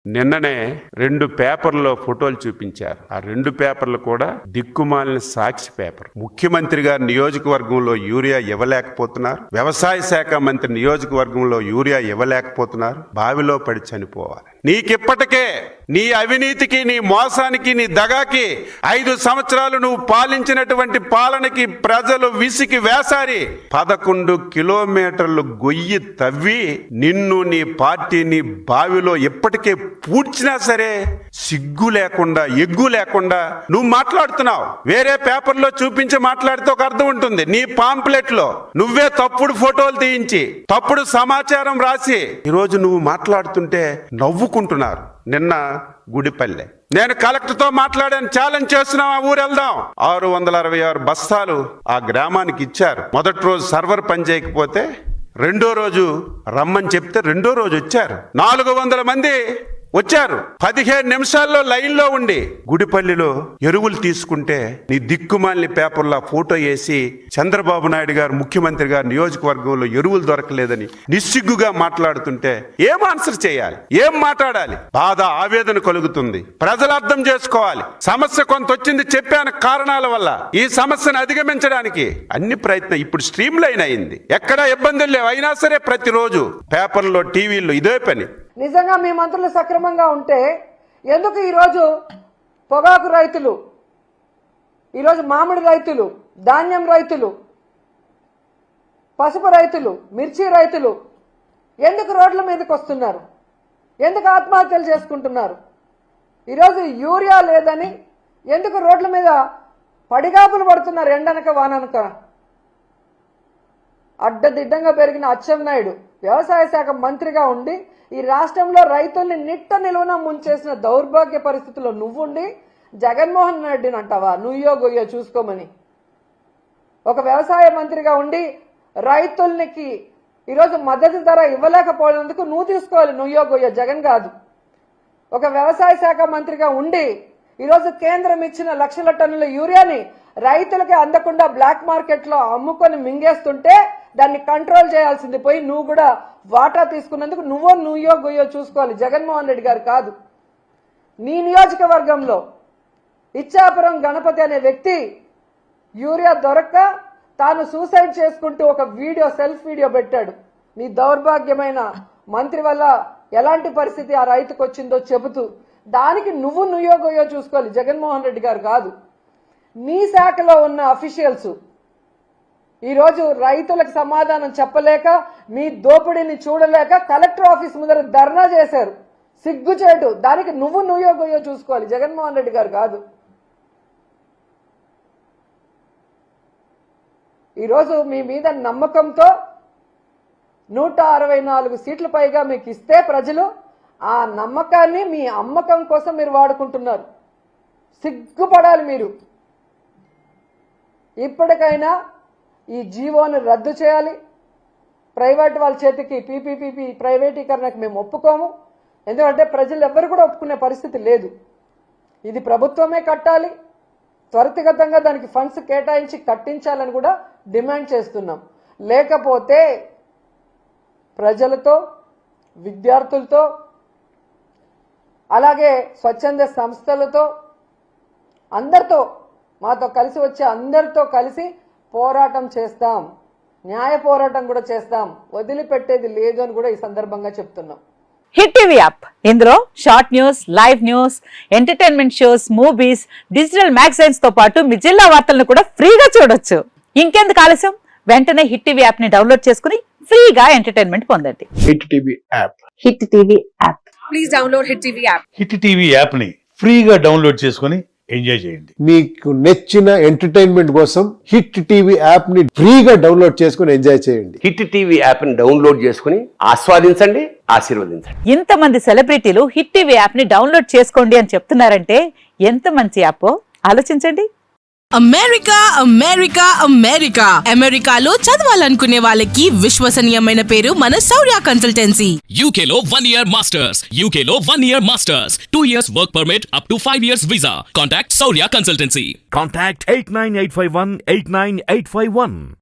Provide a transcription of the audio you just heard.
నిన్ననే 2 పేపర్లో ఫోటోలు చూపించారు. ఆ 2 పేపర్లు కూడా దిక్కుమాలిన సాక్షి పేపర్. ముఖ్యమంత్రి గారి నియోజకవర్గంలో యూరియా ఇవ్వలేకపోతున్నారు, వ్యవసాయ శాఖ మంత్రి నియోజకవర్గంలో యూరియా ఇవ్వలేకపోతున్నారు, బావిలో పడి చనిపోవాలి. నీకిప్పటికే నీ అవినీతికి, నీ మోసానికి, నీ దగాకి 5 సంవత్సరాలు నువ్వు పాలించినటువంటి పాలనకి ప్రజలు విసికి వేసారి 11 కిలోమీటర్లు గొయ్యి తవ్వి నిన్ను, నీ పార్టీని బావిలో ఇప్పటికే పూడ్చినా సరే సిగ్గు లేకుండా, ఎగ్గు లేకుండా నువ్వు మాట్లాడుతున్నావు. వేరే పేపర్లో చూపించి మాట్లాడితే ఒక అర్థం ఉంటుంది. నీ పాంప్లెట్ లో నువ్వే తప్పుడు ఫోటోలు తీయించి తప్పుడు సమాచారం రాసి ఈరోజు నువ్వు మాట్లాడుతుంటే నవ్వుకుంటున్నారు. నిన్న గుడిపల్లె నేను కలెక్టర్తో మాట్లాడాను, ఛాలెంజ్ చేస్తున్నాం, ఆ ఊరు వెళ్దాం. 666 బస్తాలు ఆ గ్రామానికి ఇచ్చారు. మొదటి రోజు సర్వర్ పని చేయకపోతే రెండో రోజు రమ్మని చెప్తే రెండో రోజు వచ్చారు. 400 మంది వచ్చారు. 15 నిమిషాల్లో లైన్లో ఉండి గుడిపల్లిలో ఎరువులు తీసుకుంటే నీ దిక్కుమాలిన పేపర్లో ఫోటో వేసి చంద్రబాబు నాయుడు గారు ముఖ్యమంత్రి గారు నియోజకవర్గంలో ఎరువులు దొరకలేదని నిస్సిగ్గుగా మాట్లాడుతుంటే ఏం ఆన్సర్ చేయాలి, ఏం మాట్లాడాలి? బాధ, ఆవేదన కలుగుతుంది. ప్రజలు అర్థం చేసుకోవాలి. సమస్య కొంత వచ్చింది, చెప్పాను కారణాల వల్ల. ఈ సమస్యను అధిగమించడానికి అన్ని ప్రయత్నం ఇప్పుడు స్ట్రీమ్ లైన్ అయింది. ఎక్కడా ఇబ్బందులు లేవు. అయినా సరే ప్రతిరోజు పేపర్లో, టీవీల్లో ఇదే పని. నిజంగా మీ మంత్రులు సక్రమంగా ఉంటే ఎందుకు ఈరోజు పొగాకు రైతులు, ఈరోజు మామిడి రైతులు, ధాన్యం రైతులు, పసుపు రైతులు, మిర్చి రైతులు ఎందుకు రోడ్ల మీదకి వస్తున్నారు? ఎందుకు ఆత్మహత్యలు చేసుకుంటున్నారు? ఈరోజు యూరియా లేదని ఎందుకు రోడ్ల మీద పడిగాపులు పడుతున్నారు? ఎండనక వాననక. అడ్డదిడ్డంగా పెరిగిన అచ్చెన్నాయుడు వ్యవసాయ శాఖ మంత్రిగా ఉండి ఈ రాష్ట్రంలో రైతుల్ని నిట్ట నిలువున ముంచేసిన దౌర్భాగ్య పరిస్థితుల్లో నువ్వుండి జగన్మోహన్ రెడ్డిని అంటావా నుయ్యో గొయ్యో చూసుకోమని? ఒక వ్యవసాయ మంత్రిగా ఉండి రైతులకి ఈరోజు మద్దతు ధర ఇవ్వలేకపోయినందుకు నువ్వు తీసుకోవాలి నుయ్యో గొయ్యో, జగన్ కాదు. ఒక వ్యవసాయ శాఖ మంత్రిగా ఉండి ఈరోజు కేంద్రం ఇచ్చిన లక్షల టన్నుల యూరియాని రైతులకి అందకుండా బ్లాక్ మార్కెట్ లో అమ్ముకొని మింగేస్తుంటే దాన్ని కంట్రోల్ చేయాల్సింది పోయి నువ్వు కూడా వాటా తీసుకున్నందుకు నువ్వో గొయ్యో చూసుకోవాలి, జగన్మోహన్ రెడ్డి గారు కాదు. నీ నియోజకవర్గంలో ఇచ్చాపురం గణపతి అనే వ్యక్తి యూరియా దొరక్క తాను సూసైడ్ చేసుకుంటూ ఒక వీడియో, సెల్ఫ్ వీడియో పెట్టాడు. నీ దౌర్భాగ్యమైన మంత్రి వల్ల ఎలాంటి పరిస్థితి ఆ రైతుకు వచ్చిందో చెబుతూ దానికి నుయ్యో గొయ్యో చూసుకోవాలి, జగన్మోహన్ రెడ్డి గారు కాదు. నీ శాఖలో ఉన్న అఫీషియల్స్ ఈరోజు రైతులకు సమాధానం చెప్పలేక, మీ దోపిడీని చూడలేక కలెక్టర్ ఆఫీస్ ముందర ధర్నా చేశారు. సిగ్గుచేటు. దానికి నుయ్యో గొయ్యో చూసుకోవాలి, జగన్మోహన్ రెడ్డి గారు కాదు. ఈరోజు మీ మీద నమ్మకంతో 164 సీట్ల పైగా మీకు ఇస్తే ప్రజలు ఆ నమ్మకాన్ని మీ అమ్మకం కోసం మీరు వాడుకుంటున్నారు. సిగ్గుపడాలి మీరు. ఇప్పటికైనా ఈ జీవోను రద్దు చేయాలి. ప్రైవేట్ వాళ్ళ చేతికి పీపీపీ ప్రైవేటీకరణకు మేము ఒప్పుకోము. ఎందుకంటే ప్రజలు ఎవ్వరు కూడా ఒప్పుకునే పరిస్థితి లేదు. ఇది ప్రభుత్వమే కట్టాలి. త్వరితగతంగా దానికి ఫండ్స్ కేటాయించి కట్టించాలని కూడా డిమాండ్ చేస్తున్నాం. లేకపోతే ప్రజలతో, విద్యార్థులతో, అలాగే స్వచ్ఛంద సంస్థలతో, అందరితో, మాతో కలిసి వచ్చే అందరితో కలిసి పోరాటం చేస్తాం. న్యాయ పోరాటం కూడా చేస్తాం. వదిలిపెట్టేది లేదు అని కూడా ఈ సందర్భంగా చెప్తున్నాం. హిట్ టీవీ యాప్, ఇందులో short news, live news, entertainment shows, movies, digital magazines తో పాటు మీ జిల్లా వార్తలను కూడా ఫ్రీగా చూడొచ్చు. ఇంకెందుకు ఆలస్యం? వెంటనే హిట్ టీవీ యాప్ ని డౌన్లోడ్ చేసుకుని ఫ్రీగా ఎంటర్టైన్మెంట్ పొందండి. Hit TV app. Hit TV app. Please download hit TV app. Hit TV app ని ఫ్రీగా డౌన్లోడ్ చేసుకుని ఎంజాయ్ చేయండి. మీకు నచ్చిన ఎంటర్టైన్మెంట్ కోసం హిట్ టీవీ యాప్ ని ఫ్రీగా డౌన్లోడ్ చేసుకుని ఎంజాయ్ చేయండి. హిట్ టీవీ యాప్ ని డౌన్లోడ్ చేసుకుని ఆస్వాదించండి, ఆశీర్వదించండి. ఇంతమంది సెలబ్రిటీలు హిట్ టీవీ యాప్ ని డౌన్లోడ్ చేసుకోండి అని చెప్తున్నారంటే ఎంత మంచి యాప్ ఆలోచించండి. అమెరికా అమెరికా అమెరికా అమెరికాలో చదవాలనుకునే వాళ్ళకి విశ్వసనీయమైన పేరు మన శౌర్య కన్సల్టెన్సీ. UK లో 1 year masters, UK లో 1 year masters, 2 years work permit up to 5 years visa. Contact Saurya Consultancy. Contact 89851 89851.